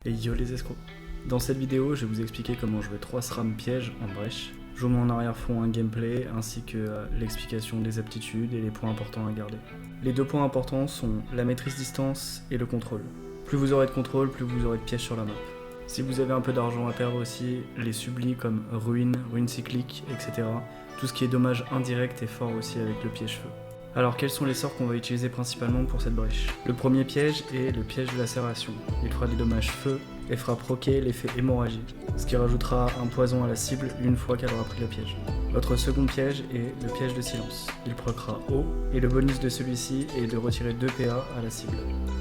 Et yo les escrocs. Dans cette vidéo, je vais vous expliquer comment jouer 3 SRAM pièges en brèche. Je vous mets en arrière-fond un gameplay ainsi que l'explication des aptitudes et les points importants à garder. Les 2 points importants sont la maîtrise distance et le contrôle. Plus vous aurez de contrôle, plus vous aurez de pièges sur la map. Si vous avez un peu d'argent à perdre aussi, les sublis comme ruine cyclique, etc. Tout ce qui est dommage indirect est fort aussi avec le piège feu. Alors quels sont les sorts qu'on va utiliser principalement pour cette brèche? Le premier piège est le piège de lacération. Il fera des dommages feu et fera proquer l'effet hémorragie, ce qui rajoutera un poison à la cible une fois qu'elle aura pris le piège. Votre second piège est le piège de silence. Il proquera eau et le bonus de celui-ci est de retirer 2 PA à la cible.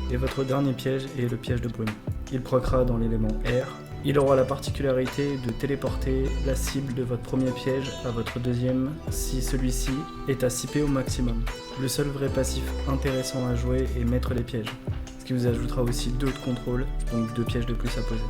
Et votre dernier piège est le piège de brume. Il proquera dans l'élément air. Il aura la particularité de téléporter la cible de votre premier piège à votre deuxième si celui-ci est à 6 P au maximum. Le seul vrai passif intéressant à jouer est mettre les pièges, ce qui vous ajoutera aussi 2 de contrôle, donc 2 pièges de plus à poser.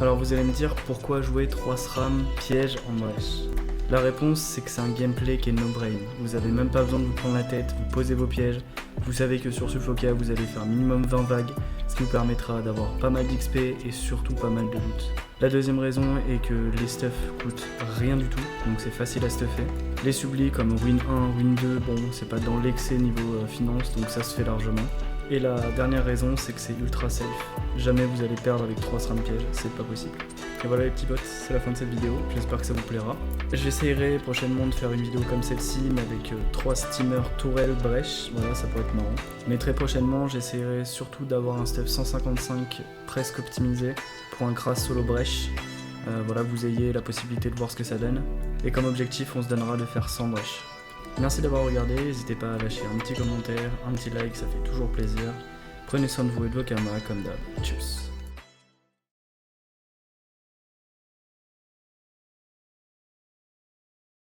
Alors vous allez me dire pourquoi jouer 3 SRAM pièges en brèche? La réponse c'est que c'est un gameplay qui est no-brain. Vous avez même pas besoin de vous prendre la tête, vous posez vos pièges, vous savez que sur Suffoca vous allez faire minimum 20 vagues, ce qui vous permettra d'avoir pas mal d'XP et surtout pas mal de loot. La deuxième raison est que les stuffs coûtent rien du tout, donc c'est facile à stuffer. Les sublis comme Win 1, Win 2, bon c'est pas dans l'excès niveau finance, donc ça se fait largement. Et la dernière raison c'est que c'est ultra safe. Jamais vous allez perdre avec 3 SRAM pièges, c'est pas possible. Et voilà les petits bots, c'est la fin de cette vidéo, j'espère que ça vous plaira. J'essayerai prochainement de faire une vidéo comme celle-ci, mais avec 3 steamers tourelles brèche, voilà ça pourrait être marrant. Mais très prochainement j'essayerai surtout d'avoir un stuff 155 presque optimisé pour un crash solo brèche. Voilà, vous ayez la possibilité de voir ce que ça donne. Et comme objectif on se donnera de faire 100 brèches. Merci d'avoir regardé, n'hésitez pas à lâcher un petit commentaire, un petit like, ça fait toujours plaisir. Prenez soin de vous et de vos camarades comme d'hab. Tchuss.